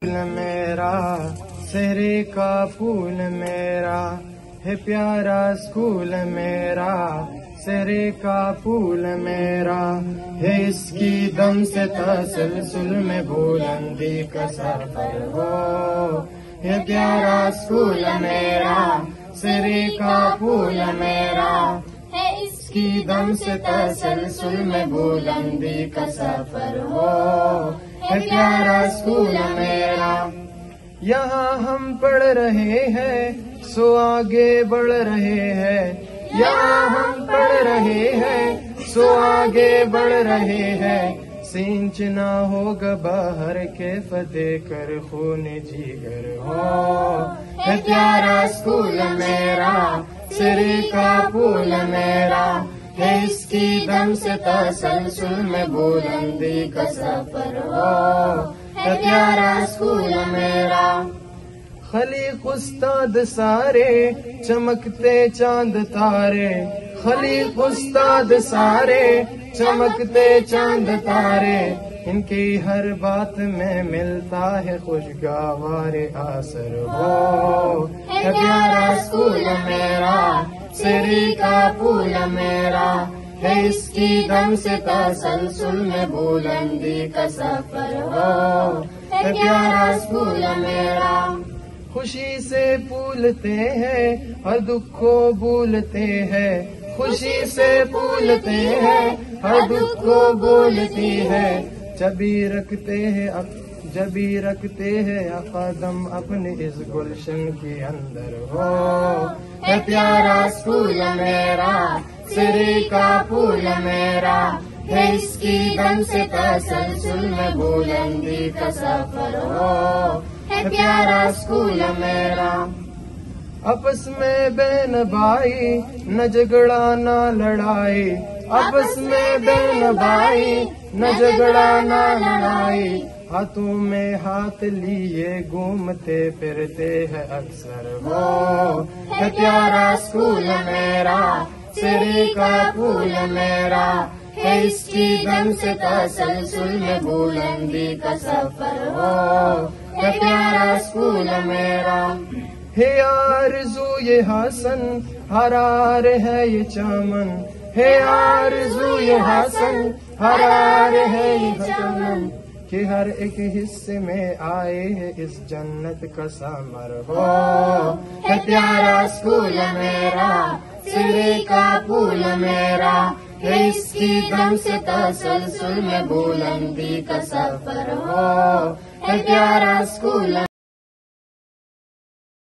میرا سحری کا پھول میرا ہے پیارا اسکول میرا سحری کا پھول میرا ہے اس کی دم سے تسلسل میں بلندی کا سفر ہو ہے پیارا اسکول میرا سحری کا پھول میرا ہے اس کی دم سے تسلسل میں بلندی کا سفر ہو ہے پیارا اسکول میرا یہاں ہم پڑھ رہے ہیں سو آگے بڑھ رہے ہیں یہاں ہم پڑھ رہے ہیں سو آگے بڑھ رہے ہیں سینچنا ہوگا باہر کے فتح کر خون جگر ہو ہے پیارا اسکول میرا سحری کا پھول میرا ہے اس کی دم سے تسلسل میں بلندی کا سفر ہو ہے پیارا اسکول میرا خلیق استاد سارے چمکتے چاند تارے خلیق استاد سارے چمکتے چاند تارے ان کی ہر بات میں ملتا ہے خوشگوار اثر ہو ہے پیارا اسکول میرا سحری کا پھول میرا ہے اس کی دم سے تسلسل میں بلندی کا سفر ہو ہے پیارا اسکول میرا خوشی سے پھولتے ہیں ہر دکھ کو بھولتے ہیں خوشی سے پھولتے ہیں ہر دکھ کو بھولتی ہے جبھی رکھتے ہیں قدم اپنے اس گلشن کے اندر ہو ہے پیارا اسکول میرا سحری کا پھول میرا ہے اس کی دم سے تسلسل میں بلندی کا سفر ہو ہے پیارا اسکول میرا آپس میں بہن بھائی نہ جھگڑا نہ لڑائی آپس میں بہن بھائی نہ جھگڑا نہ لڑائی ہاتھوں میں ہاتھ لیے گھومتے پھرتے ہیں اکثر ہو ہے پیارا اسکول میرا سحری کا پھول میرا ہے اس کی دم سے تسلسل میں بلندی کا سفر ہو ہے پیارا اسکول میرا ہے آرزو یہ حسن حرار ہے یہ چمن ہے آرزو یہ حسن حرار ہے یہ چمن کہ ہر ایک حصے میں آئے ہے اس جنت کا ثمر ہو ہے پیارا اسکول میرا سحری کا پھول میرا ہے اس کی دم سے تسلسل میں بلندی کا سفر ہو ہے پیارا اسکول